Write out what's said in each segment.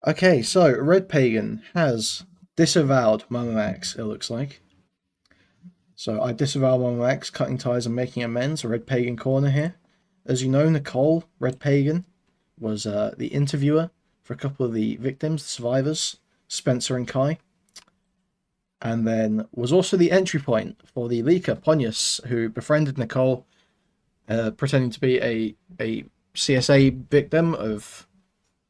Okay, so Red Pagan has disavowed MamaMax, it looks like. So I disavow MamaMax, cutting ties and making amends. RedPaganCorner here. As you know, Nicole, Red Pagan, was the interviewer for a couple of the victims, the survivors, Spencer and Kai. And then was also the entry point for the leaker, Ponius, who befriended Nicole, pretending to be a CSA victim of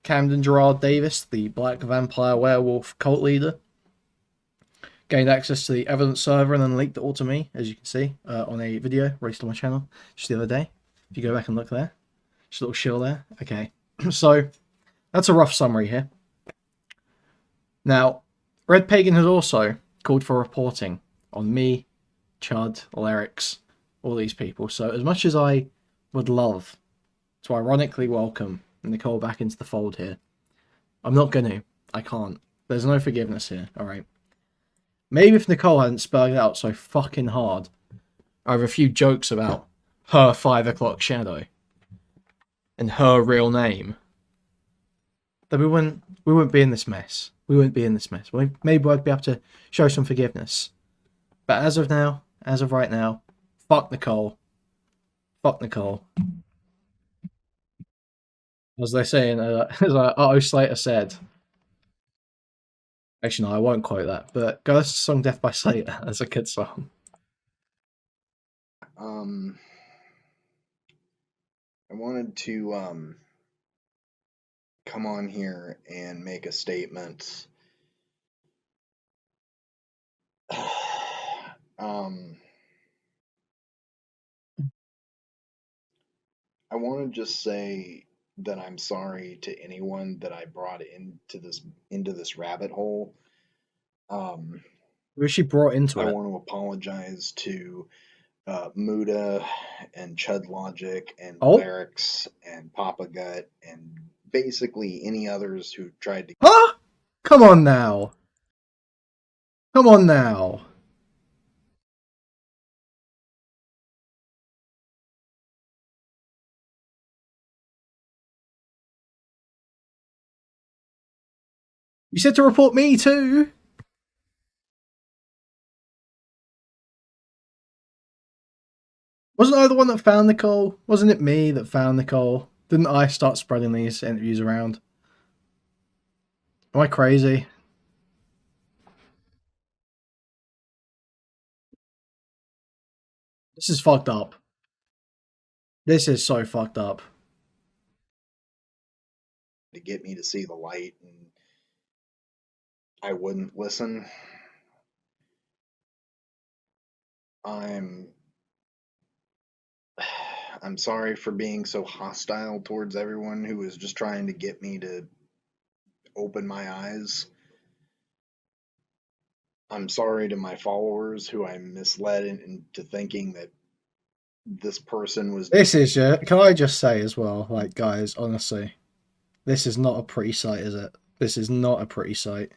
Camden Gerard Davis, the black vampire werewolf cult leader. Gained access to the evidence server and then leaked it all to me, as you can see, on a video released on my channel just the other day. If you go back and look there, just a little shill there. Okay, so that's a rough summary here. Now, Red Pagan has also called for reporting on me, Chud, Lyrics, all these people. So as much as I would love to ironically welcome Nicole back into the fold here, I'm not going to. I can't. There's no forgiveness here, alright? Maybe if Nicole hadn't spelled it out so fucking hard over a few jokes about her 5 o'clock shadow and her real name, then we wouldn't be in this mess. We wouldn't be in this mess. Maybe I'd be able to show some forgiveness. But as of now, as of right now, fuck Nicole. Fuck Nicole. As they say in, as Otto Slater said. Actually, no, I won't quote that. But go listen to the song Death by Slater. That's a good song. I wanted to come on here and make a statement. I want to just say that I'm sorry to anyone that I brought into this rabbit hole. Who was she brought into I it? want to apologize to Muda and Chud Logic and Oh? Lyrics and Papa Gut and basically any others who tried to. Huh? Come on now. Come on now. You said to report me too. Wasn't I the one that found Nicole? Wasn't it me that found Nicole? Didn't I start spreading these interviews around? Am I crazy? This is fucked up. This is so fucked up. To get me to see the light, and I wouldn't listen. I'm sorry for being so hostile towards everyone who was just trying to get me to open my eyes. I'm sorry to my followers who I misled into thinking that this person was. This is can I just say as well, like, guys, honestly, this is not a pretty sight, is it? This is not a pretty sight.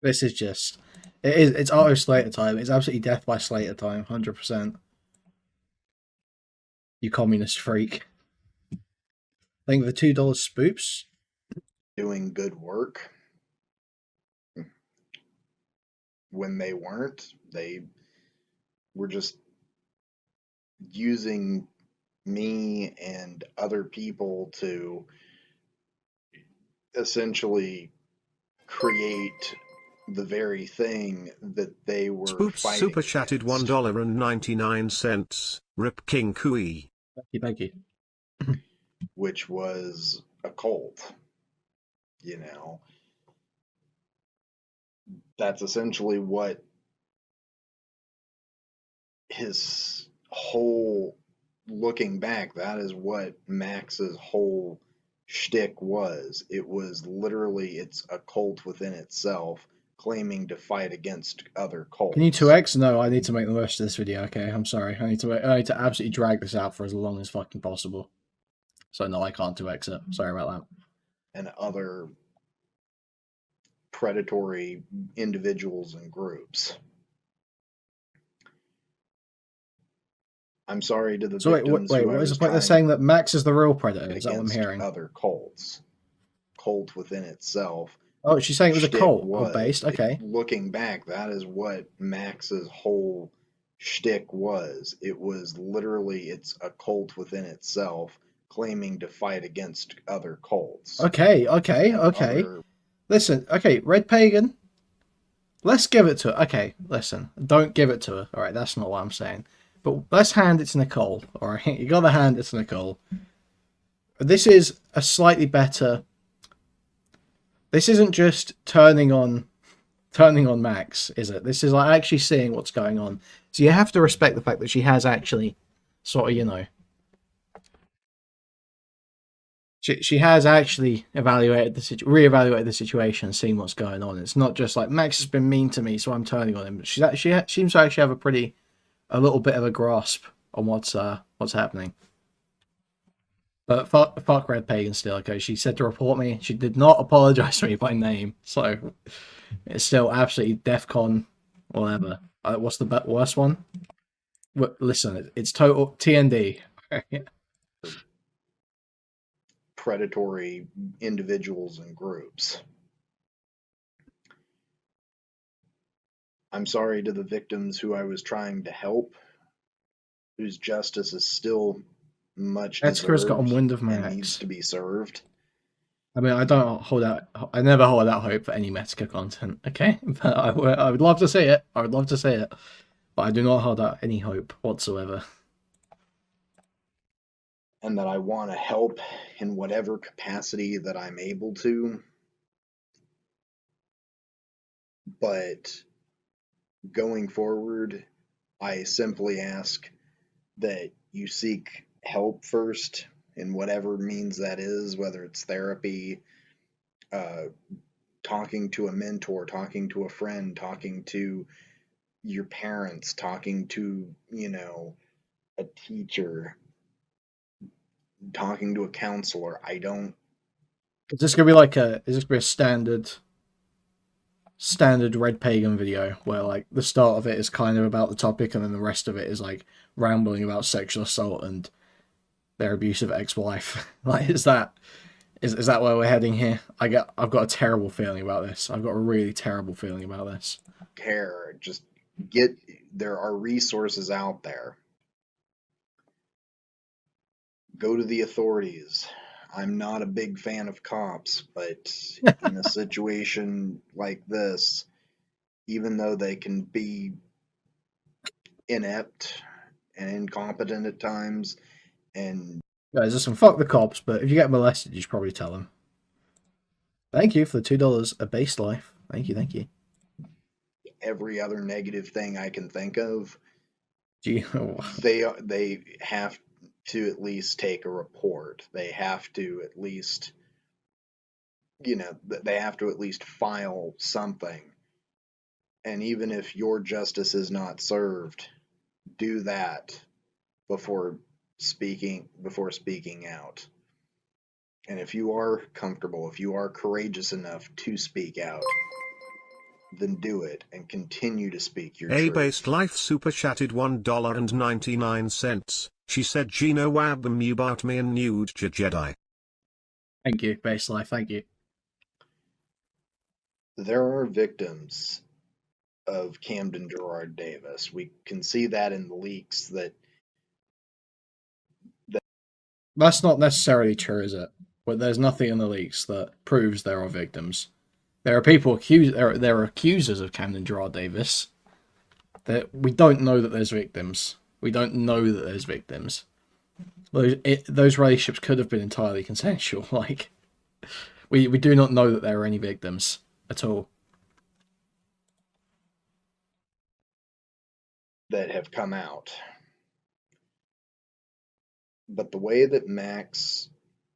This is just, it's Otto Slater time. It's absolutely death by Slater time, 100%. You communist freak. Think the $2 spoops? Doing good work when they weren't. They were just using me and other people to essentially create the very thing that they were Spoops fighting super chatted against. $1.99. Rip King Kui. Thank you. Which was a cult. You know, that's essentially what his whole, looking back, that is what Max's whole shtick was. It was literally, it's a cult within itself claiming to fight against other cults. Can you 2x? No, I need to make the most of this video, okay? I'm sorry. I need to absolutely drag this out for as long as fucking possible. So no, I can't 2x it. Sorry about that. And other predatory individuals and groups. I'm sorry to the So victims wait, who what I is the was point? They're trying saying that Max is the real predator. to Is that what I'm against hearing? other cults. Cult within itself. Oh, she's saying it was a Shtick cult. Oh, was. based. Okay. Looking back, that is what Max's whole shtick was. It was literally it's a cult within itself, claiming to fight against other cults Okay. and Okay. Listen. Okay, Red Pagan. Let's give it to her. Okay, listen. Don't give it to her. All right, that's not what I'm saying. But let's hand it to Nicole. All right, you got to hand it to Nicole. This is a slightly better. This isn't just turning on Max, is it? This is like actually seeing what's going on. So you have to respect the fact that she has actually sort of, she has actually reevaluated the situation, seen what's going on. It's not just like Max has been mean to me, so I'm turning on him. She seems to actually have a little bit of a grasp on what's happening. But fuck Red Pagan still. Okay, she said to report me. She did not apologize to me by name, so it's still absolutely DEFCON, whatever. What's the worst one? Listen, it's total TND. predatory individuals and groups. I'm sorry to the victims who I was trying to help, whose justice is still much Etika's got on deserved wind of and needs Max. to be served. I mean, I never hold out hope for any Metica content, okay? But I would love to see it. I would love to see it. But I do not hold out any hope whatsoever. And that I want to help in whatever capacity that I'm able to. But going forward, I simply ask that you seek help first in whatever means that is, whether it's therapy, talking to a mentor, talking to a friend, talking to your parents, talking to, a teacher, talking to a counselor. Is this gonna be like a standard Red Pagan video where like the start of it is kind of about the topic and then the rest of it is like rambling about sexual assault and their abusive ex-wife? Like is that where we're heading here? I've got a terrible feeling about this. I've got a really terrible feeling about this. Care. Just there are resources out there. Go to the authorities. I'm not a big fan of cops, but in a situation like this, even though they can be inept and incompetent at times, and Guys, listen, fuck the cops, but if you get molested, you should probably tell them. Thank you for the $2 a base life. Thank you. every other negative thing I can think of, Gee, they have to at least take a report. They have to at least, they have to at least file something. And even if your justice is not served, do that before speaking out. And if you are comfortable, if you are courageous enough to speak out, then do it and continue to speak your truth. A-Based Life super chatted $1.99. She said Gino Wabam you about me and nude Jedi. thank you, base life. Thank you. There are victims of Camden Gerard Davis. We can see that in the leaks that That's not necessarily true, is it? But there's nothing in the leaks that proves there are victims. There are people accused. There are accusers of Camden Gerard Davis. That we don't know that there's victims. We don't know that there's victims. Those relationships could have been entirely consensual. Like we do not know that there are any victims at all. that have come out. But the way that Max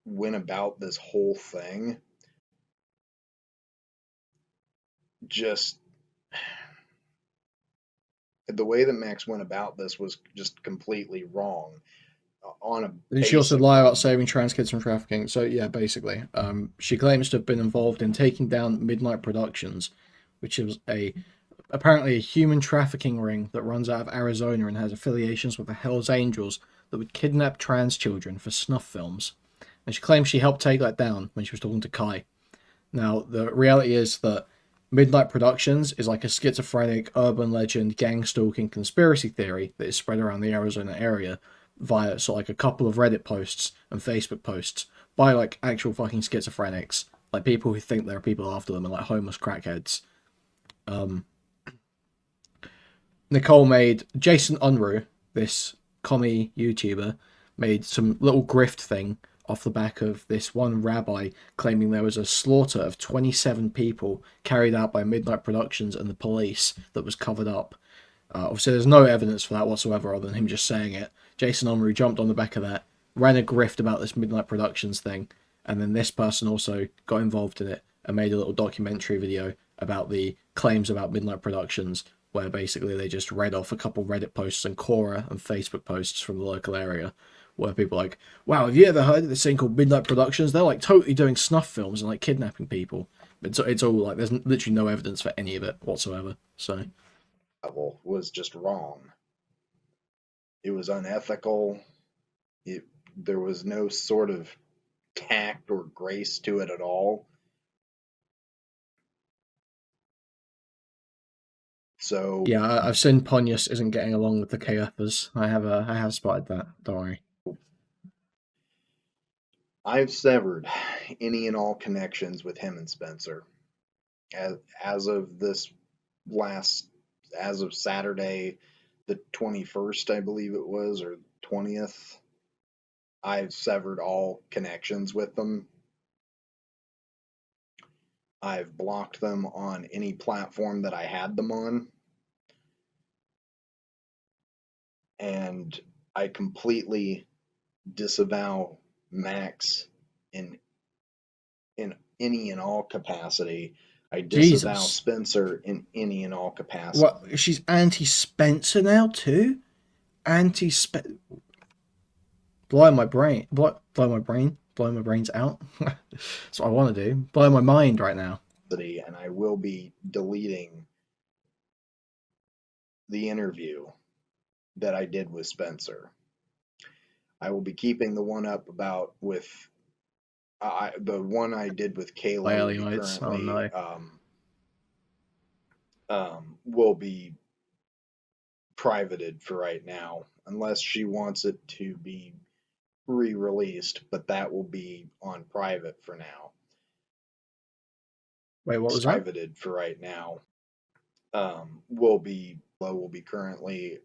went about this whole thing, just the way that Max went about this was just completely wrong. On a And she also basic lied about level. saving trans kids from trafficking. So yeah, basically, she claims to have been involved in taking down Midnight Productions, which is a apparently a human trafficking ring that runs out of Arizona and has affiliations with the Hells Angels that would kidnap trans children for snuff films. And she claims she helped take that down when she was talking to Kai. Now, the reality is that Midnight Productions is like a schizophrenic urban legend gang stalking conspiracy theory that is spread around the Arizona area via sort of like a couple of Reddit posts and Facebook posts by like actual fucking schizophrenics, like people who think there are people after them and like homeless crackheads. Nicole made Jason Unruh, this commie YouTuber, made some little grift thing off the back of this one rabbi claiming there was a slaughter of 27 people carried out by Midnight Productions and the police that was covered up. Obviously, there's no evidence for that whatsoever other than him just saying it. Jason Unruh jumped on the back of that, ran a grift about this Midnight Productions thing, and then this person also got involved in it and made a little documentary video about the claims about Midnight Productions, where basically they just read off a couple Reddit posts and Quora and Facebook posts from the local area, where people are like, wow, have you ever heard of this thing called Midnight Productions? They're like totally doing snuff films and like kidnapping people. It's all like, there's literally no evidence for any of it whatsoever. So was just wrong. It was unethical. There was no sort of tact or grace to it at all. So yeah, I've seen Pontius isn't getting along with the KFers. I have spotted that. Don't worry. I've severed any and all connections with him and Spencer. As of Saturday, the 21st, I believe it was, or 20th, I've severed all connections with them. I've blocked them on any platform that I had them on. And I completely disavow Max in any and all capacity. I disavow Jesus. Spencer in any and all capacity. What? She's anti-Spencer now too? Anti-Spencer. Blowing my brain. Blowing my brains out. That's what I want to do. Blow my mind right now. And I will be deleting the interview that I did with Spencer. I will be keeping the one up about with the one I did with Kayla will be privated for right now, unless she wants it to be re-released, but that will be on private for now. Wait, what was that? Privated for right now. Will be currently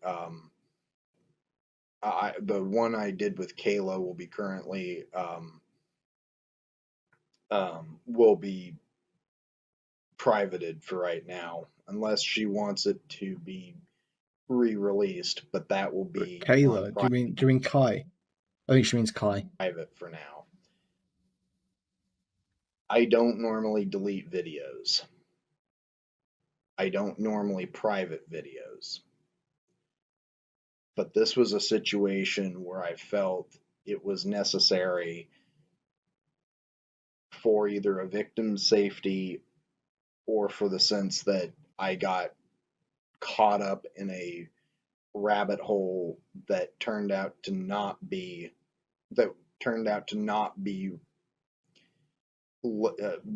the one I did with Kayla will be currently will be privated for right now, unless she wants it to be re-released, but that will be Kayla. Do you mean Kai? I think she means Kai. Private for now. I don't normally delete videos. I don't normally private videos. But this was a situation where I felt it was necessary for either a victim's safety or for the sense that I got caught up in a rabbit hole that turned out to not be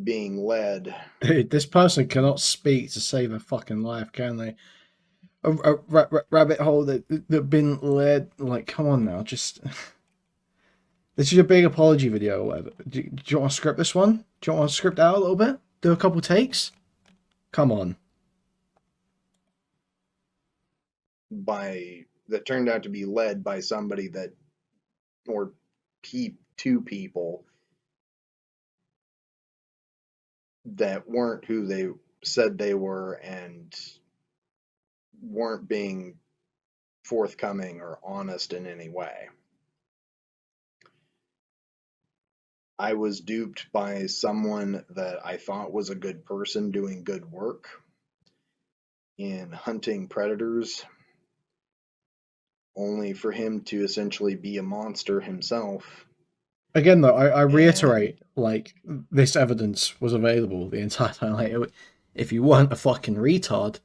being led. Dude, this person cannot speak to save a fucking life, can they? A rabbit hole that been led. Like, come on now, just. This is a big apology video or whatever. Do you want to script this one? Do you want to script out a little bit? Do a couple takes? Come on. That turned out to be led by somebody that, or two people that weren't who they said they were and weren't being forthcoming or honest in any way. I was duped by someone that I thought was a good person doing good work in hunting predators, only for him to essentially be a monster himself. Again, though, I reiterate, like, this evidence was available the entire time. Like, if you weren't a fucking retard,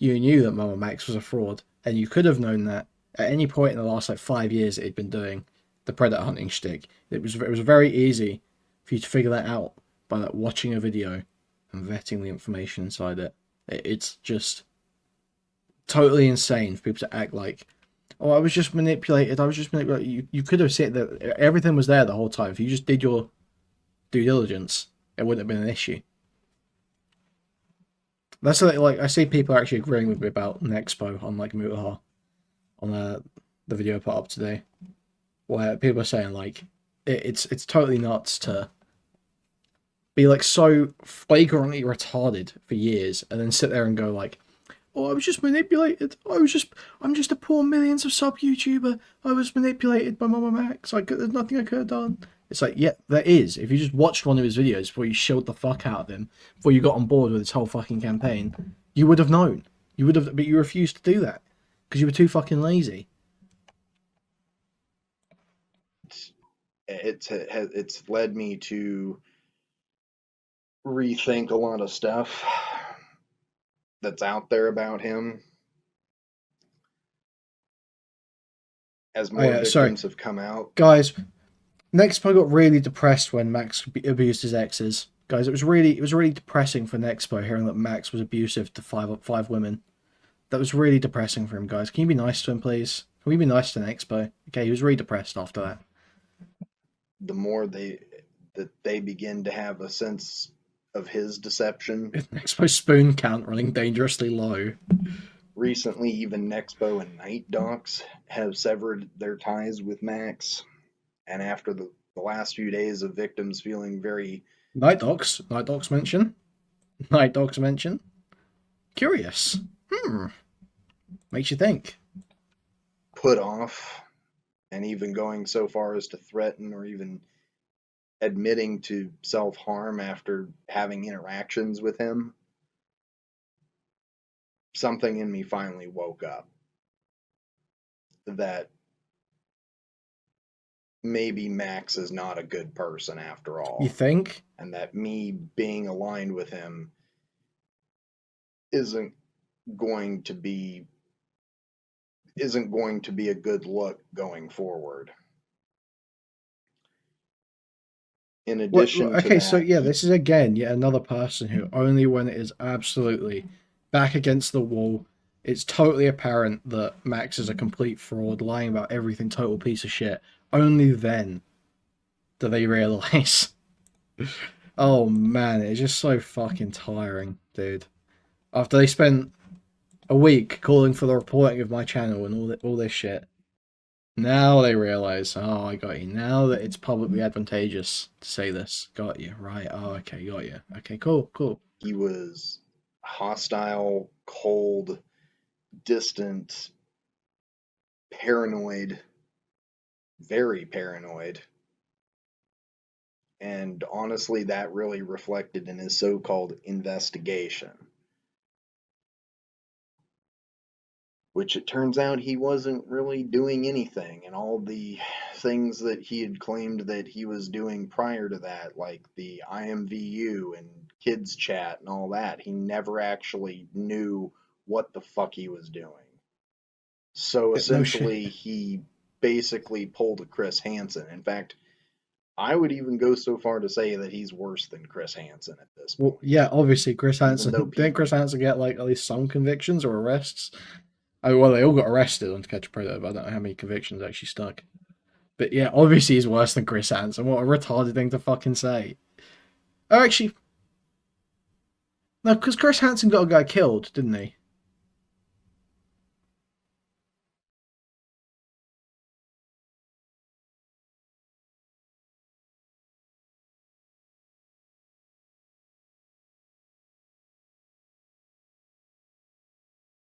you knew that MamaMax was a fraud, and you could have known that at any point in the last like 5 years that he'd been doing the predator hunting shtick. It was very easy for you to figure that out by like watching a video and vetting the information inside it. It's just totally insane for people to act like, oh, I was just manipulated. I was just manipulated. You could have said that everything was there the whole time. If you just did your due diligence, it wouldn't have been an issue. That's like I see people actually agreeing with me about Nexpo on like Mutaha on the video I put up today, where people are saying like it's totally nuts to be like so flagrantly retarded for years and then sit there and go like, oh, I was just manipulated. I'm just a poor millions of sub YouTuber. I was manipulated by MamaMax. There's nothing I could have done. It's like, yeah, there is. If you just watched one of his videos before you shilled the fuck out of him, before you got on board with his whole fucking campaign, you would have known. You would have, but you refused to do that because you were too fucking lazy. It's led me to rethink a lot of stuff that's out there about him. As more victims have come out. Guys, Nexpo got really depressed when Max abused his exes. Guys, it was really depressing for Nexpo hearing that Max was abusive to five women. That was really depressing for him, guys. Can you be nice to him, please? Can we be nice to Nexpo? Okay, he was really depressed after that. The more they begin to have a sense of his deception. Nexpo's spoon count running dangerously low. Recently, even Nexpo and Night Docs have severed their ties with Max. And after the last few days of victims feeling very... Night Docs mention? Curious. Makes you think. Put off, and even going so far as to threaten or even admitting to self-harm after having interactions with him. Something in me finally woke up that maybe Max is not a good person after all. You think? And that me being aligned with him isn't going to be a good look going forward. In addition to that, so yeah, this is again yet another person who only when it is absolutely back against the wall, it's totally apparent that Max is a complete fraud, lying about everything, total piece of shit. Only then do they realize. Oh man, it's just so fucking tiring, dude. After they spent a week calling for the reporting of my channel and all this shit, now they realize, oh, I got you. Now that it's publicly advantageous to say this, got you, right? Oh, okay, got you. Okay, cool. He was hostile, cold, distant, paranoid, very paranoid. And honestly, that really reflected in his so-called investigation. Which it turns out he wasn't really doing anything, and all the things that he had claimed that he was doing prior to that, like the IMVU and kids chat and all that, he never actually knew what the fuck he was doing. So essentially, he basically pulled a Chris Hansen. In fact, I would even go so far to say that he's worse than Chris Hansen at this point. Well, yeah, obviously Chris Hansen. Didn't Chris Hansen get like at least some convictions or arrests? Oh, well, they all got arrested on To Catch a Predator, but I don't know how many convictions actually stuck. But yeah, obviously he's worse than Chris Hansen. What a retarded thing to fucking say. Oh, actually, no, because Chris Hansen got a guy killed, didn't he?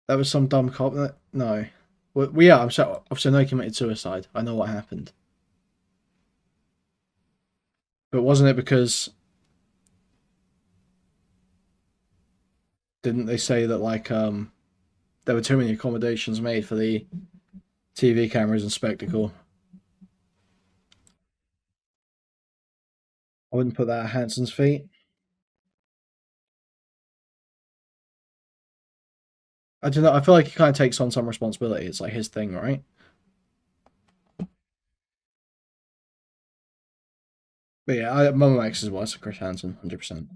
That was some dumb cop. No. Well, yeah, I'm so obviously no committed suicide. I know what happened. But wasn't it because didn't they say that like there were too many accommodations made for the TV cameras and spectacle? I wouldn't put that at Hansen's feet. I don't know. I feel like he kind of takes on some responsibility. It's like his thing, right? But yeah, MamaMax is worse than Chris Hansen, 100%.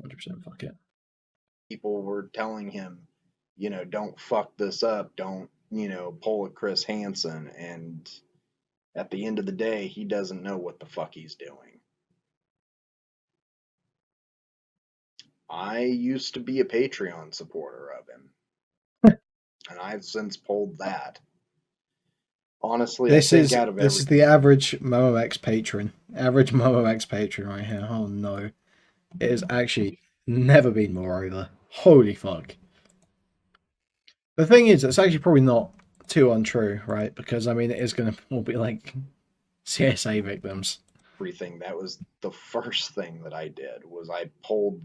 100%. Fuck it. People were telling him, don't fuck this up, don't, pull a Chris Hansen, and at the end of the day, he doesn't know what the fuck he's doing. I used to be a Patreon supporter of him, and I've since pulled that. Honestly, I think out of this is the average MamaMax patron. Average MamaMax patron right here. Oh no. It has actually never been more over. Holy fuck. The thing is, it's actually probably not too untrue, right? Because I mean, it is going to all be like CSA victims. everything, that was the first thing that I did, was I pulled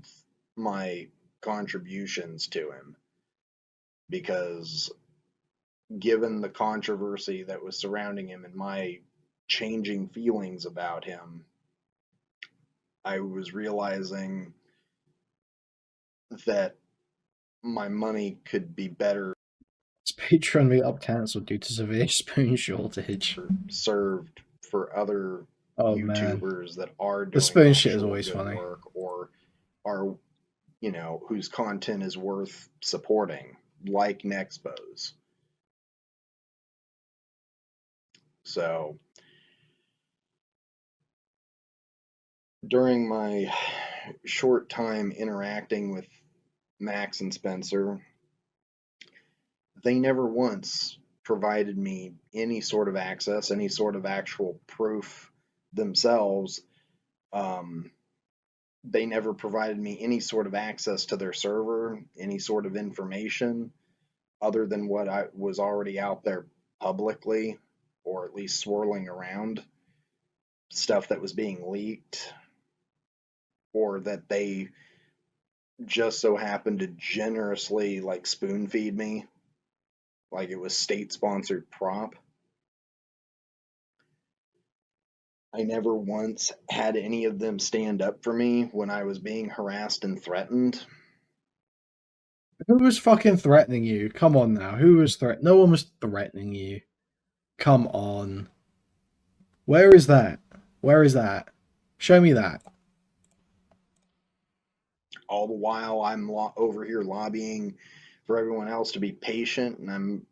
my contributions to him, because given the controversy that was surrounding him and my changing feelings about him, I was realizing that my money could be better It's Patreon meetup cancelled due to severe spoon shortage. served for other Oh man. YouTubers that are The doing spoon shit is actual always good funny. work, or are, whose content is worth supporting, like Nexpos. So during my short time interacting with Max and Spencer, they never once provided me any sort of access, any sort of actual proof themselves. They never provided me any sort of access to their server, any sort of information other than what I was already out there publicly, or at least swirling around, stuff that was being leaked, or that they just so happened to generously like spoon feed me like it was state sponsored prop. I never once had any of them stand up for me when I was being harassed and threatened. Who was fucking threatening you? Come on now. Who was No one was threatening you. Come on. Where is that? Where is that? Show me that. All the while, I'm over here lobbying for everyone else to be patient, and I'm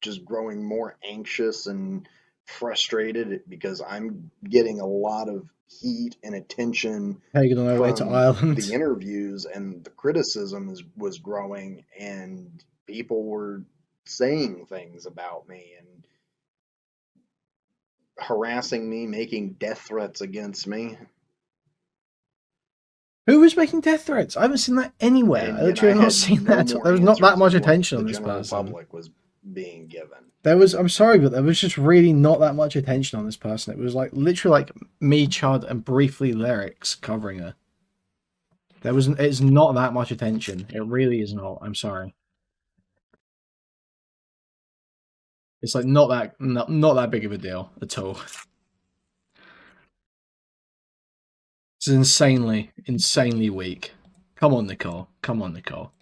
just growing more anxious and frustrated because I'm getting a lot of heat and attention Pagan on their way to from the Ireland. interviews, and the criticism was growing, and people were saying things about me and harassing me, making death threats against me. Who was making death threats? I haven't seen that anywhere. And I yet I literally have not had seen no that. more There was not that answers much than what attention the on this general person. public was being given. There was, I'm sorry, but there was just really not that much attention on this person. It was like literally like me, Chud, and briefly Lyrics covering her. It's not that much attention. It really is not. I'm sorry. It's like not that big of a deal at all. It's insanely weak. Come on, Nicole. Come on, Nicole.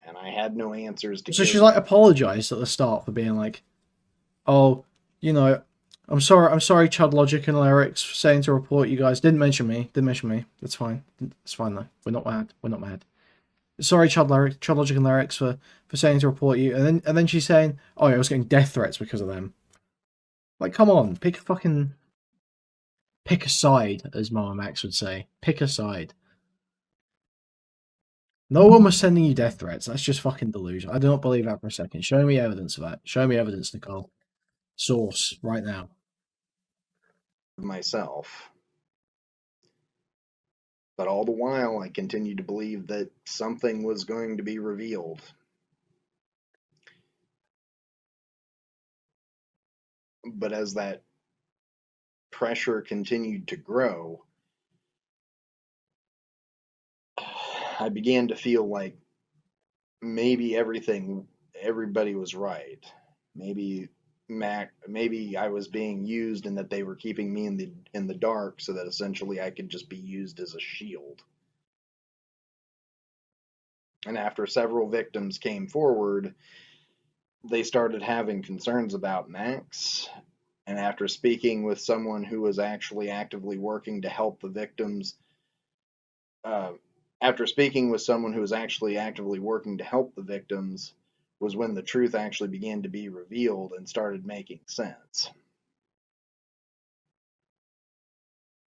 And I had no answers to So give she's like apologized at the start for being like, "Oh, you know, I'm sorry, Chud Logic and Lyrics for saying to report you guys. Didn't mention me. That's fine. It's fine though. We're not mad. We're not mad. Sorry, Chud Logic and Lyrics for saying to report you." And then she's saying, "Oh, yeah, I was getting death threats because of them." Like, come on, pick a side, as MamaMax would say. Pick a side. No one was sending you death threats. That's just fucking delusion. I do not believe that for a second. Show me evidence of that. Show me evidence, Nicole. Source right now. myself. But all the while, I continued to believe that something was going to be revealed. But as that pressure continued to grow, I began to feel like maybe everybody was right. Maybe maybe I was being used, and that they were keeping me in the dark, so that essentially I could just be used as a shield. And after several victims came forward, they started having concerns about Max. And after speaking with someone who was actually actively working to help the victims, uh, was when the truth actually began to be revealed and started making sense.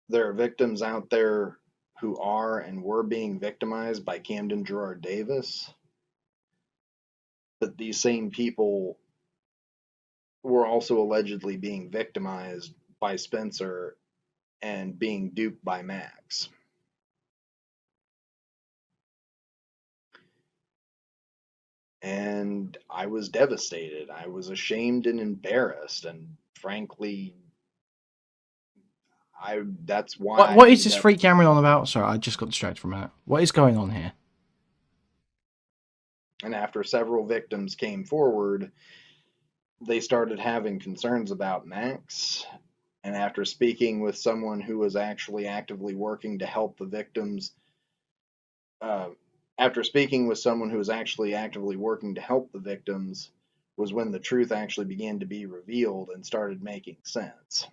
There are victims out there who are and were being victimized by Camden Gerard Davis, but these same people were also allegedly being victimized by Spencer and being duped by Max. And I was devastated. I was ashamed and embarrassed, and frankly, that's why What is this freak yammering on about? Sorry, I just got distracted for a minute. What is going on here? And after several victims came forward, they started having concerns about Max. And after speaking with someone who was actually actively working to help the victims, uh, was when the truth actually began to be revealed and started making sense.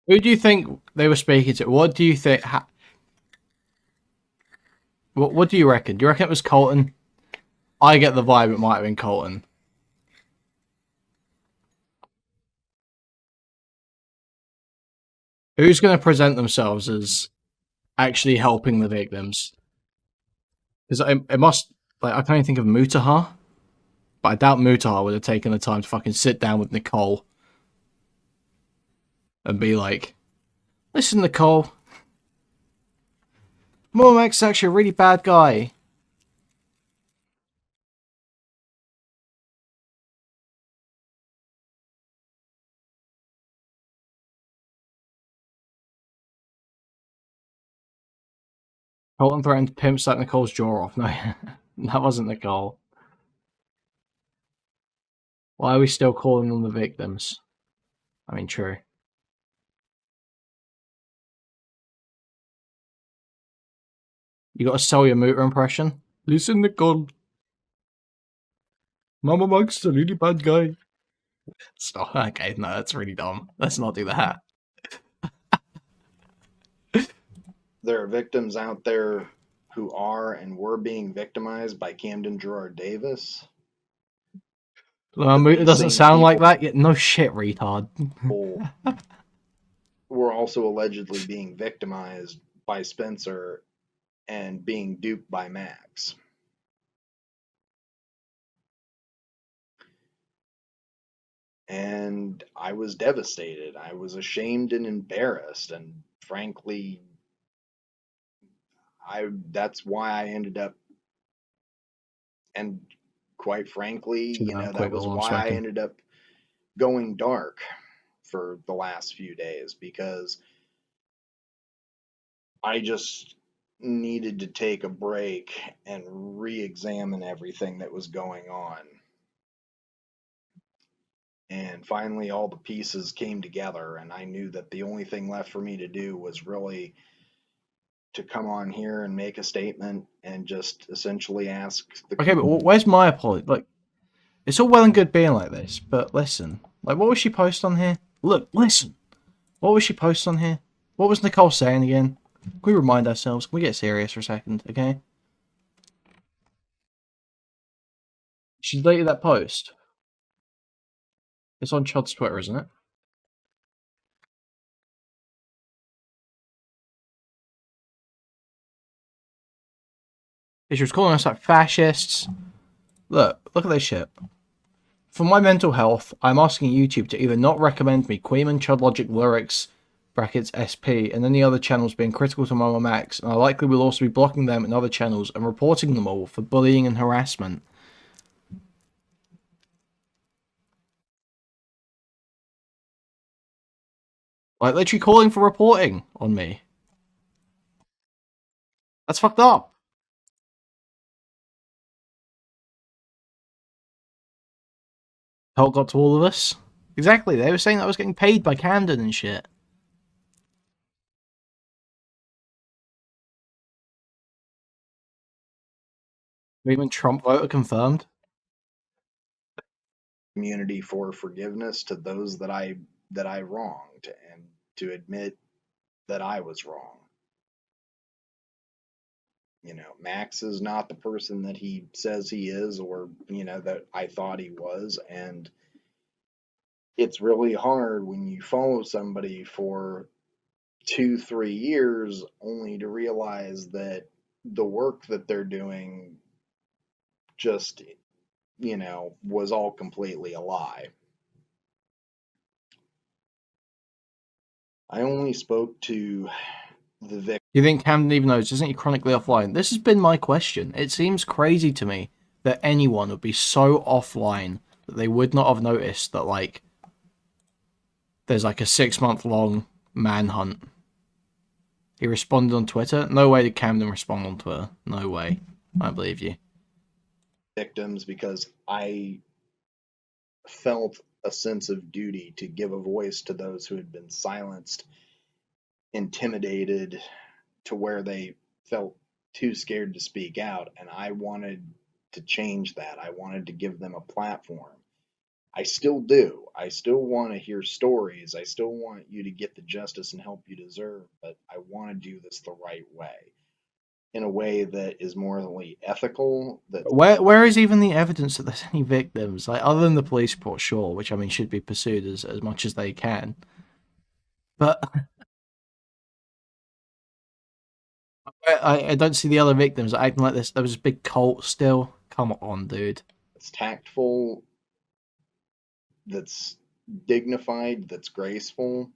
Who do you think they were speaking to? What do you think? What do you reckon? Do you reckon it was Colton? I get the vibe it might have been Colton. Who's going to present themselves as actually helping the victims? Because it must, like, I can only think of Mutahar, but I doubt Mutahar would have taken the time to fucking sit down with Nicole and be like, listen, Nicole, MamaMax is actually a really bad guy. Colton threatened to pimp slap Nicole's jaw off. No, that wasn't Nicole. Why are we still calling them the victims? I mean, true. You got to sell your Muta impression. Listen, Nicole. MamaMax is a really bad guy. Stop. Okay, no, that's really dumb. Let's not do that. There are victims out there who are and were being victimized by Camden Gerard Davis. Muta doesn't sound like that yet. No shit, retard. Were also allegedly being victimized by Spencer and being duped by Max. And I was devastated. I was ashamed and embarrassed, and frankly, that's why I ended up, and quite frankly, that was why I ended up going dark for the last few days, because I just needed to take a break and re-examine everything that was going on. And finally, all the pieces came together, and I knew that the only thing left for me to do was really to come on here and make a statement and just essentially ask the... Okay, but where's my apology? Like, it's all well and good being like this, but listen. Like, what was she post on here? Look, listen. What was she post on here? What was Nicole saying again? Can we remind ourselves? Can we get serious for a second, okay? She deleted that post. It's on Chud's Twitter, isn't it? She was calling us like fascists. Look at this shit. For my mental health, I'm asking YouTube to either not recommend me Kuihman Chud Logic Lyrics brackets SP and any other channels being critical to MamaMax, and I likely will also be blocking them and other channels and reporting them all for bullying and harassment. Like, literally calling for reporting on me. That's fucked up. How it got to all of us? Exactly, they were saying that I was getting paid by Camden and shit. Even Trump voter confirmed. Community for forgiveness to those that I wronged, and to admit that I was wrong. Max is not the person that he says he is, or that I thought he was. And it's really hard when you follow somebody for 2-3 years only to realize that the work that they're doing just was all completely a lie. I only spoke to the victim. You think Camden even knows? Isn't he chronically offline? This has been my question. It seems crazy to me that anyone would be so offline that they would not have noticed that, like, there's like a 6-month-long manhunt. He responded on Twitter? No way did Camden respond on Twitter. No way. I believe you. Victims, because I felt a sense of duty to give a voice to those who had been silenced, intimidated, to where they felt too scared to speak out. And I wanted to change that. I wanted to give them a platform. I still do. I still want to hear stories. I still want you to get the justice and help you deserve, but I want to do this the right way, in a way that is morally ethical. That Where is even the evidence that there's any victims? Like, other than the police report, sure, which I mean should be pursued as much as they can. But I don't see the other victims acting like this. There was this big cult still. Come on, dude. it's tactful, that's dignified, that's graceful.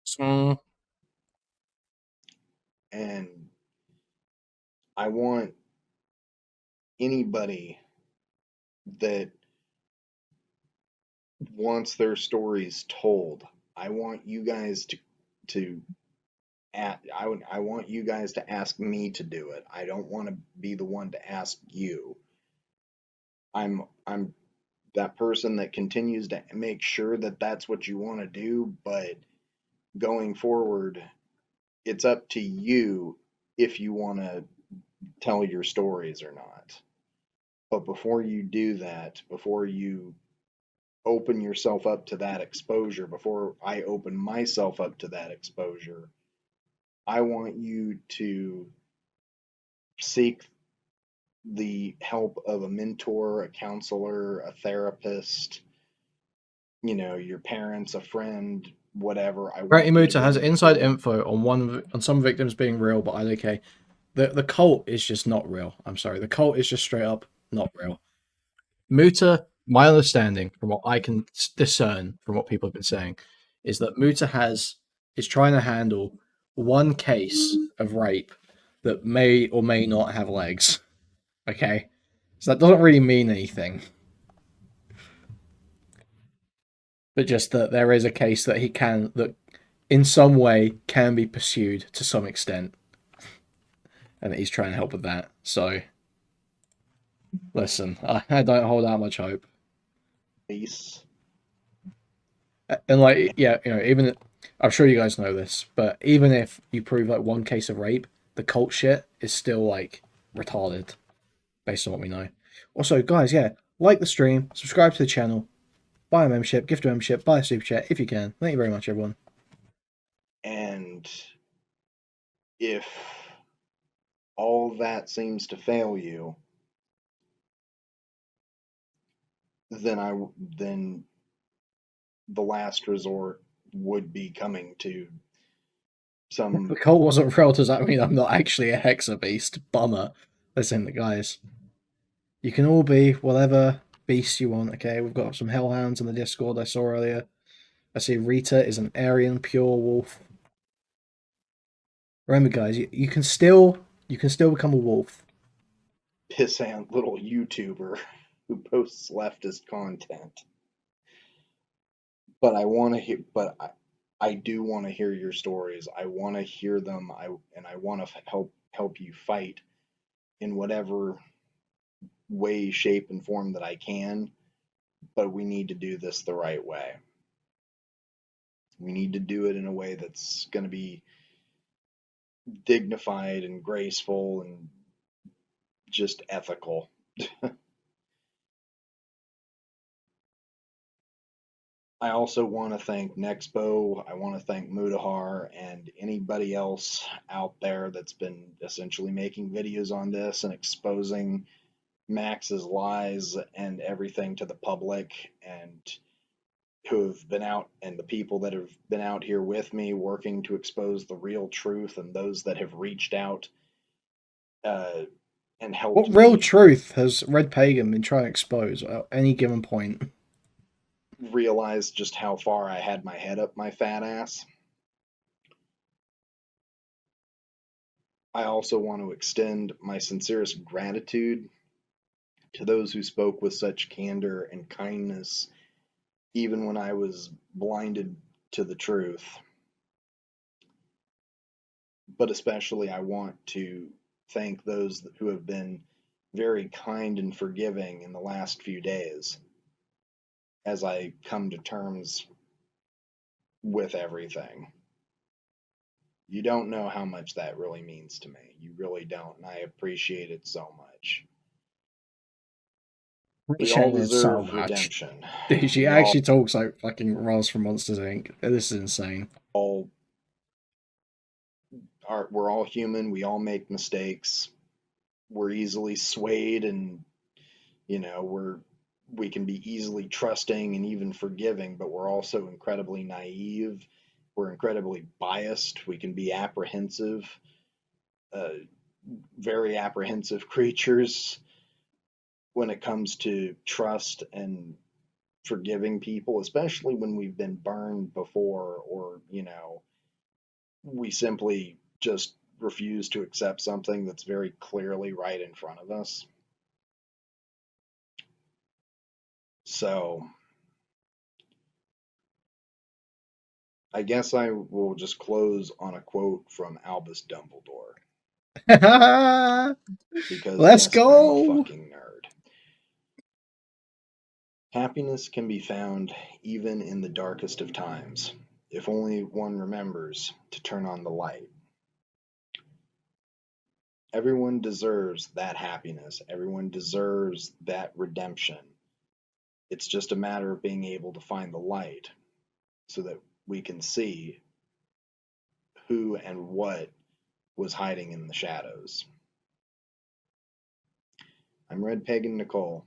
So, And I want anybody that wants their stories told, I want you guys to I want you guys to ask me to do it. I don't want to be the one to ask you. I'm that person that continues to make sure that that's what you want to do, but going forward, it's up to you if you want to tell your stories or not. But before you do that, before you open yourself up to that exposure, before I open myself up to that exposure, I want you to seek the help of a mentor, a counselor, a therapist, your parents, a friend, whatever. I Pretty want you to Muta go has to inside therapy. info on some victims being real, but okay. The cult is just not real. I'm sorry. The cult is just straight up not real. Muta, my understanding from what I can discern from what people have been saying, is that Muta is trying to handle one case of rape that may or may not have legs. Okay? So that doesn't really mean anything. But just that there is a case that that in some way can be pursued to some extent. And that he's trying to help with that. So, listen, I don't hold out much hope. Peace. And like, yeah, even I'm sure you guys know this, but even if you prove like one case of rape, the cult shit is still like retarded, based on what we know. Also, guys, yeah, like the stream, subscribe to the channel, buy a membership, gift a membership, buy a super chat if you can. Thank you very much, everyone. And if all that seems to fail you, then the last resort would be coming to If the some. cult wasn't real, does that mean I'm not actually a hexa beast? Bummer. Listen, guys, you can all be whatever beast you want. Okay, we've got some hellhounds in the Discord I saw earlier. I see Rita is an Aryan pure wolf. Remember, guys, you can still become a wolf. Pissant little YouTuber who posts leftist content. But I do want to hear your stories. I want to hear them. I want to help you fight in whatever way, shape, and form that I can. But we need to do this the right way. We need to do it in a way that's going to be dignified and graceful and just ethical. I also want to thank Nexpo. I want to thank Mudahar and anybody else out there that's been essentially making videos on this and exposing Max's lies and everything to the public, and who have been out, and the people that have been out here with me working to expose the real truth, and those that have reached out uh, and helped What real me truth has Red Pagan been trying to expose at any given point? realize just how far I had my head up my fat ass. I also want to extend my sincerest gratitude to those who spoke with such candor and kindness, even when I was blinded to the truth. But especially, I want to thank those who have been very kind and forgiving in the last few days as I come to terms with everything. You don't know how much that really means to me. You really don't, and I appreciate it so much. We all Appreciate it so deserve much. redemption. Dude, she We all actually talks like fucking Roz from Monsters Inc. This is insane. we're all human. We all make mistakes. We're easily swayed, and we can be easily trusting and even forgiving, but we're also incredibly naive. We're incredibly biased. We can be apprehensive, uh, very apprehensive creatures when it comes to trust and forgiving people, especially when we've been burned before, or we simply just refuse to accept something that's very clearly right in front of us. So I guess I will just close on a quote from Albus Dumbledore, because Let's yes, I'm a go! fucking nerd. Happiness can be found even in the darkest of times, if only one remembers to turn on the light. Everyone deserves that happiness. Everyone deserves that redemption. It's just a matter of being able to find the light so that we can see who and what was hiding in the shadows. I'm Red Pagan Nicole,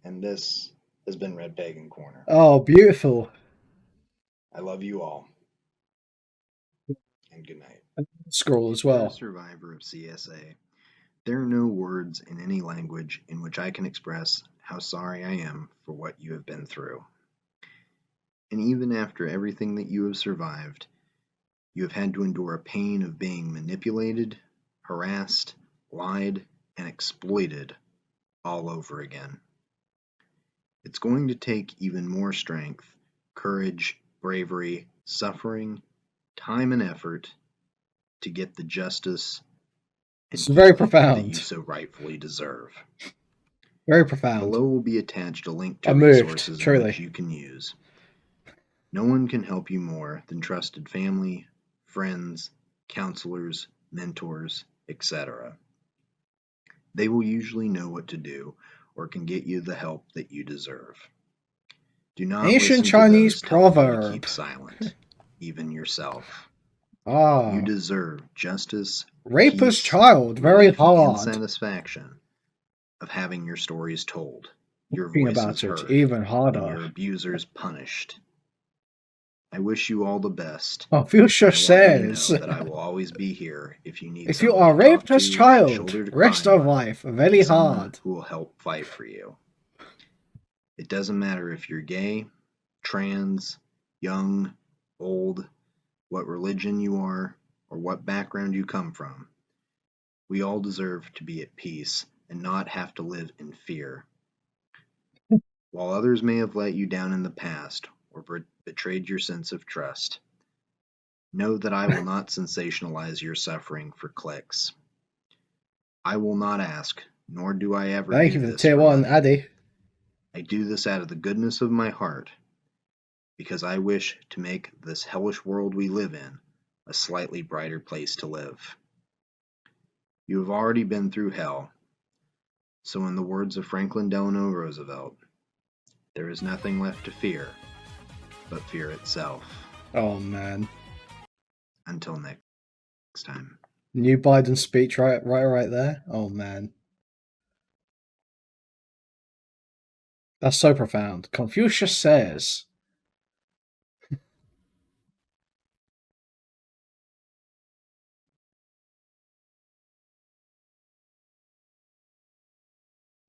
and this has been Red Pagan Corner. Oh, beautiful. I love you all, and good night. Scroll as If you're a well. survivor of CSA, there are no words in any language in which I can express how sorry I am for what you have been through. And even after everything that you have survived, you have had to endure a pain of being manipulated, harassed, lied, and exploited all over again. It's going to take even more strength, courage, bravery, suffering, time, and effort to get the justice and It's very healing that you profound. so rightfully deserve. Very profound. Below will be attached a link to I moved, resources in truly. which you can use. No one can help you more than trusted family, friends, counselors, mentors, etc. They will usually know what to do or can get you the help that you deserve. Do not Ancient listen Chinese to those telling you to proverb. keep silent, even yourself. Ah. You deserve justice, Rapist peace, child, very relief, and hard. satisfaction of having your stories told, your Thinking voices about it, heard, even and harder. your abusers punished. I wish you all the best. Oh, Fuchsia I want you to says, know that I will always be here if you need if you someone are to raped talk as to, a child, shoulder to rest cry of on, life, very and someone hard. who will help fight for you. It doesn't matter if you're gay, trans, young, old, what religion you are, or what background you come from. We all deserve to be at peace and not have to live in fear. While others may have let you down in the past or betrayed your sense of trust, know that I will not sensationalize your suffering for clicks. I will not ask, nor do I ever Thank do you for the this tier for 1, money. Addy. I do this out of the goodness of my heart, because I wish to make this hellish world we live in a slightly brighter place to live. You have already been through hell, so in the words of Franklin Delano Roosevelt, there is nothing left to fear but fear itself. Oh man. Until next time. New Biden speech right there. Oh man. That's so profound. Confucius says.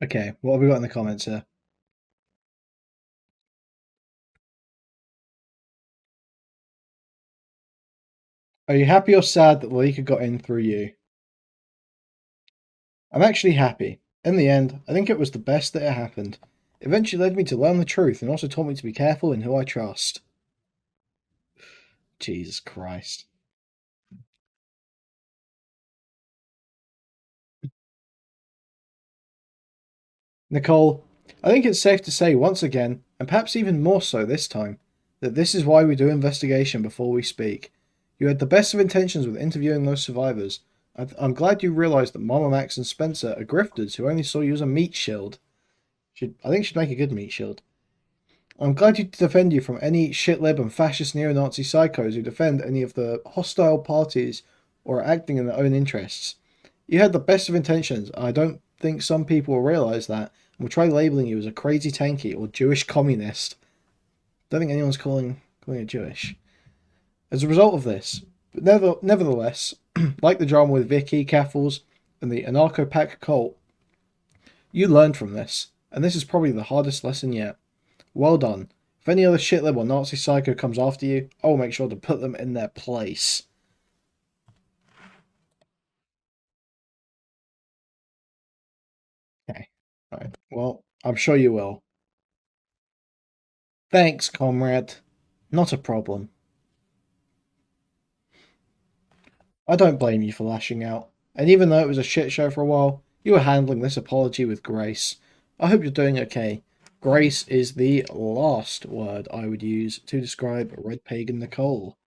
Okay, what have we got in the comments here? Are you happy or sad that the leaker got in through you? I'm actually happy. In the end, I think it was the best that it happened. It eventually led me to learn the truth and also taught me to be careful in who I trust. Jesus Christ. Nicole, I think it's safe to say once again, and perhaps even more so this time, that this is why we do investigation before we speak. You had the best of intentions with interviewing those survivors. I'm glad you realised that MamaMax and Spencer are grifters who only saw you as a meat shield. I think she'd make a good meat shield. I'm glad you defend you from any shitlib and fascist neo-Nazi psychos who defend any of the hostile parties or are acting in their own interests. You had the best of intentions. I don't think some people will realise that and will try labelling you as a crazy tanky or Jewish communist. Don't think anyone's calling it Jewish. As a result of this, but nevertheless, like the drama with Vicky, Caffles, and the anarcho-pack cult, you learned from this, and this is probably the hardest lesson yet. Well done. If any other shitlib or Nazi psycho comes after you, I will make sure to put them in their place. Okay. Alright. Well, I'm sure you will. Thanks, comrade. Not a problem. I don't blame you for lashing out. And even though it was a shit show for a while, you were handling this apology with grace. I hope you're doing okay. Grace is the last word I would use to describe Red Pagan Nicole.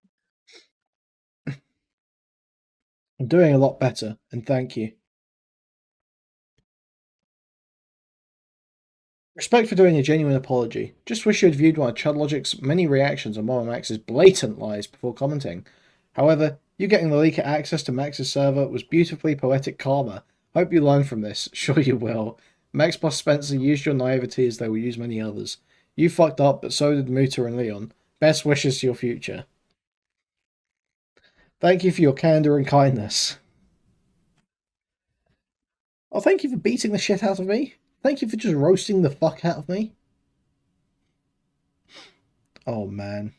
I'm doing a lot better, and thank you. Respect for doing a genuine apology. Just wish you had viewed one of Chudlogic's many reactions on MamaMax's blatant lies before commenting. However, you getting the leaker access to Max's server was beautifully poetic karma. Hope you learn from this. Sure you will. Max plus Spencer used your naivety as they will use many others. You fucked up, but so did Muta and Leon. Best wishes to your future. Thank you for your candor and kindness. Oh, thank you for beating the shit out of me. Thank you for just roasting the fuck out of me. Oh, man.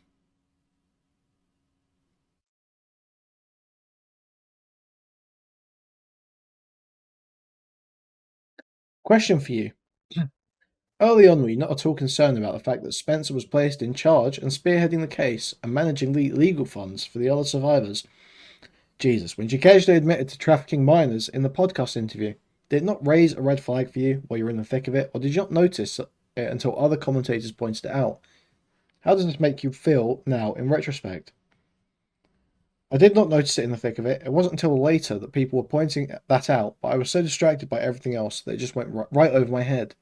Question for you. Early on, were you not at all concerned about the fact that Spencer was placed in charge and spearheading the case and managing the legal funds for the other survivors? Jesus, when she casually admitted to trafficking minors in the podcast interview, did it not raise a red flag for you while you were in the thick of it, or did you not notice it until other commentators pointed it out? How does this make you feel now in retrospect? I did not notice it in the thick of it. It wasn't until later that people were pointing that out, but I was so distracted by everything else that it just went right over my head.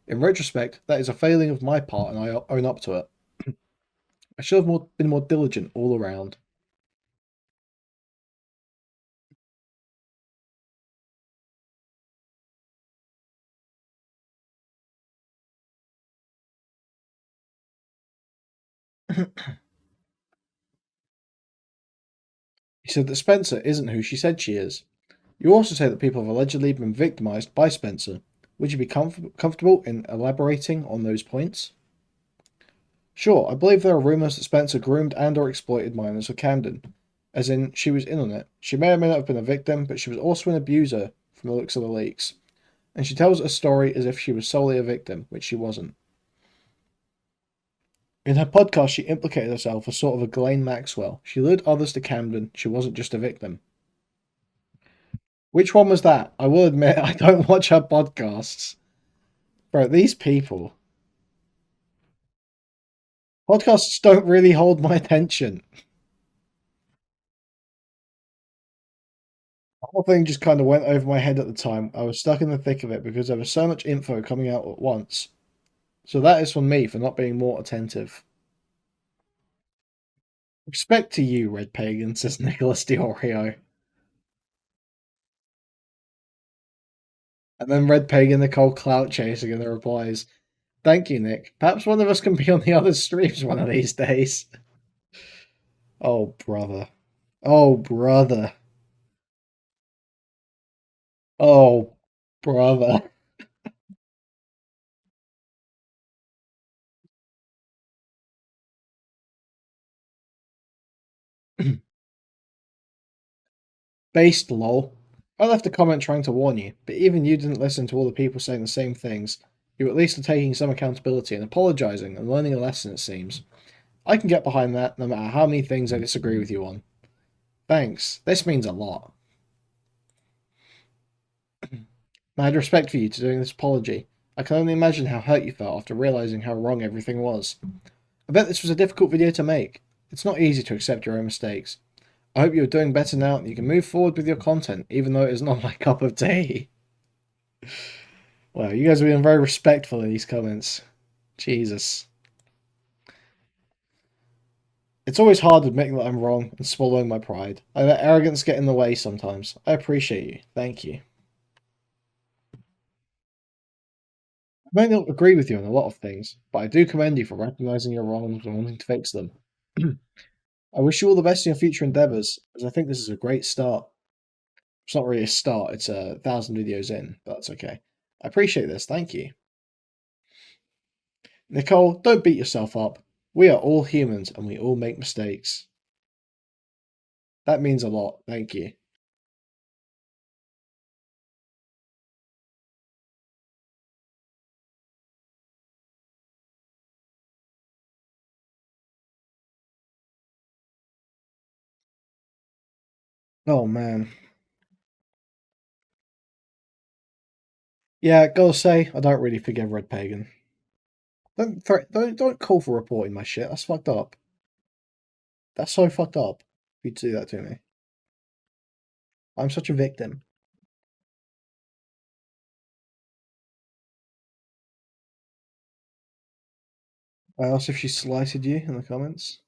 In retrospect, that is a failing of my part, and I own up to it. I should have been more diligent all around. He said that Spencer isn't who she said she is. You also say that people have allegedly been victimized by Spencer. Would you be comfortable in elaborating on those points? Sure, I believe there are rumors that Spencer groomed and or exploited minors for Camden, as in she was in on it. She may or may not have been a victim, but she was also an abuser from the looks of the leaks. And she tells a story as if she was solely a victim, which she wasn't. In her podcast, she implicated herself as sort of a Ghislaine Maxwell. She lured others to Camden. She wasn't just a victim. Which one was that? I will admit, I don't watch her podcasts. Bro, these people. Podcasts don't really hold my attention. whole thing just kind of went over my head at the time. I was stuck in the thick of it because there was so much info coming out at once. So that is from me for not being more attentive. Respect to you, Red Pagan, says Nicholas Diorio. And then Red Pagan, Nicole Clout chasing, and the replies, "Thank you, Nick. Perhaps one of us can be on the other streams one of these days." Oh, brother. Oh, brother. Oh, brother. Based, lol. I left a comment trying to warn you, but even you didn't listen to all the people saying the same things. You at least are taking some accountability and apologizing and learning a lesson, it seems. I can get behind that no matter how many things I disagree with you on. Thanks. This means a lot. I had respect for you to doing this apology. I can only imagine how hurt you felt after realizing how wrong everything was. I bet this was a difficult video to make. It's not easy to accept your own mistakes. I hope you're doing better now and you can move forward with your content, even though it is not my cup of tea. Wow, you guys are being very respectful in these comments. Jesus. It's always hard admitting that I'm wrong and swallowing my pride. I let arrogance get in the way sometimes. I appreciate you. Thank you. I may not agree with you on a lot of things, but I do commend you for recognizing your wrongs and wanting to fix them. I wish you all the best in your future endeavors, as I think this is a great start. It's not really a start, it's 1,000 videos in, but that's okay. I appreciate this, thank you. Nicole, don't beat yourself up. We are all humans and we all make mistakes. That means a lot, thank you. Oh man. Yeah, gotta say, I don't really forgive Red Pagan. Don't call for reporting my shit. That's fucked up. That's so fucked up. If you do that to me. I'm such a victim. I asked if she slighted you in the comments.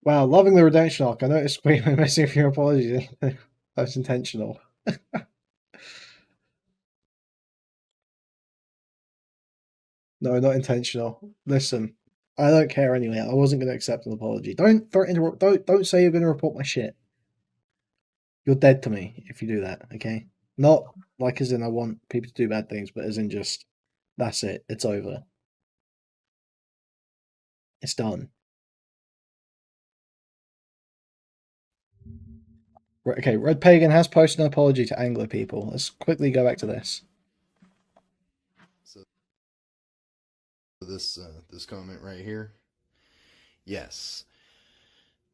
Wow, loving the redemption arc. I noticed Kuihman messing with your apologies. That was intentional. No, not intentional. Listen, I don't care anyway. I wasn't going to accept an apology. Don't threaten to. Don't say you're going to report my shit. You're dead to me if you do that. Okay, not like as in I want people to do bad things, but as in just that's it. It's over. It's done. Okay, Red Pagan has posted an apology to Anglo people. Let's quickly go back to this. So this comment right here. Yes,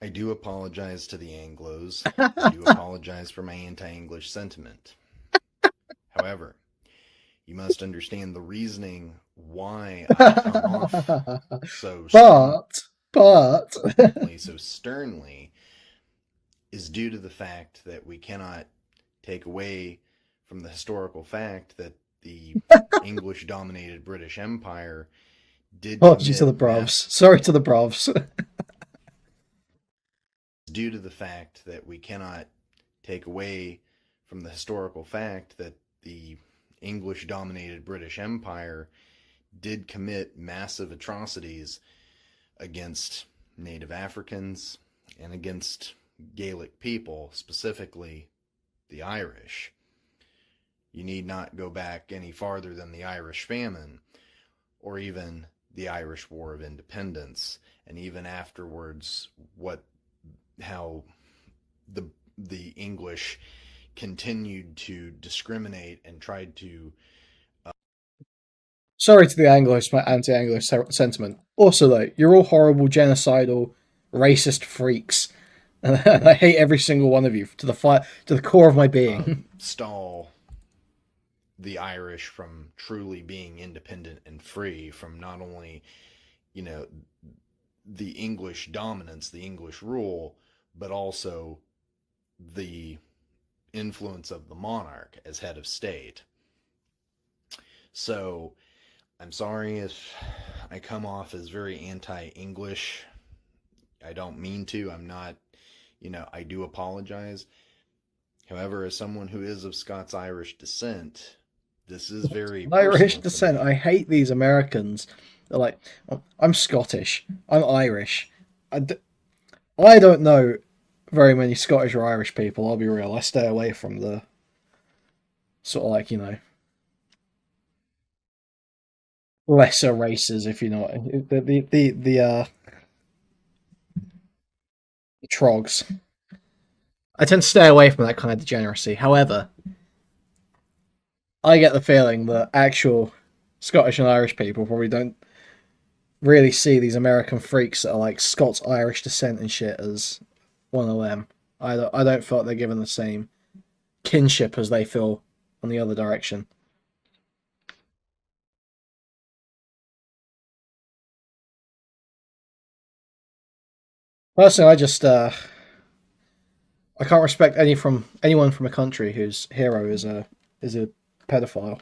I do apologize to the Anglos. I do apologize for my anti-English sentiment. However, you must understand the reasoning why I come off so so sternly is due to the fact that we cannot take away from the historical fact that the English dominated British Empire did apologies to the brovs. Sorry to the brovs. due to the fact that we cannot take away from the historical fact that the English dominated British Empire did commit massive atrocities against Native Africans and against Gaelic people, specifically the Irish. You need not go back any farther than the Irish famine or even the Irish War of Independence, and even afterwards how the English continued to discriminate and tried to Sorry to the anti-Anglo sentiment. Also, though, you're all horrible, genocidal, racist freaks, and I hate every single one of you to the core of my being. Stall the Irish from truly being independent and free from not only, the English dominance, the English rule, but also the influence of the monarch as head of state. So I'm sorry if I come off as very anti-English. I don't mean to. I'm not, I do apologize. However, as someone who is of Scots-Irish descent, this is very Irish personal descent. to me. I hate these Americans. They're like, I'm Scottish. I'm Irish. I don't know very many Scottish or Irish people, I'll be real. I stay away from the sort of like, lesser races, if you know what the trogs. I tend to stay away from that kind of degeneracy. However, I get the feeling that actual Scottish and Irish people probably don't really see these American freaks that are like Scots Irish descent and shit as one of them. I don't feel like they're given the same kinship as they feel on the other direction. Personally, I can't respect anyone from a country whose hero is a pedophile,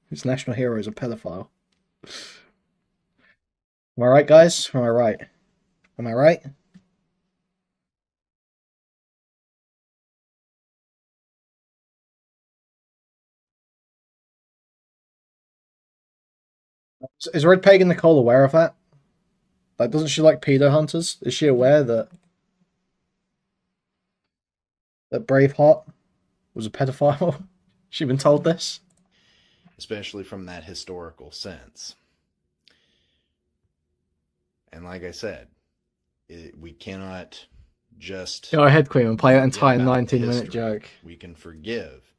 whose national hero is a pedophile. Am I right, guys? Am I right? Am I right? Is Red Pagan Nicole aware of that? Like, doesn't she like pedo hunters? Is she aware that Braveheart was a pedophile? She been told this? Especially from that historical sense. And like I said, we cannot just Go ahead, Queen, and play that forget entire about 19-minute history. joke. We can forgive,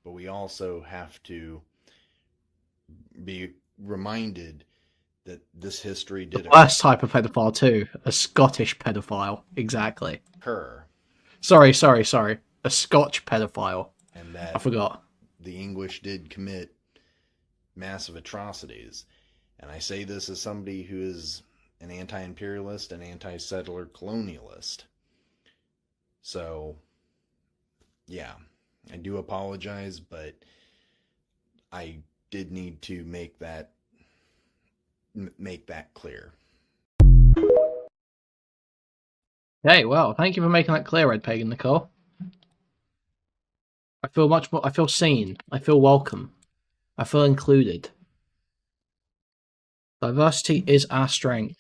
but we also have to be reminded that this history did Worst type of pedophile too, a Scottish pedophile. Exactly. occur, Sorry. A Scotch pedophile. and that I forgot. the English did commit massive atrocities. And I say this as somebody who is an anti-imperialist and anti-settler colonialist. So, yeah, I do apologize, but I did need to make that clear. Hey, well, thank you for making that clear, Red Pagan Nicole. I feel much more. I feel seen. I feel welcome. I feel included. Diversity is our strength.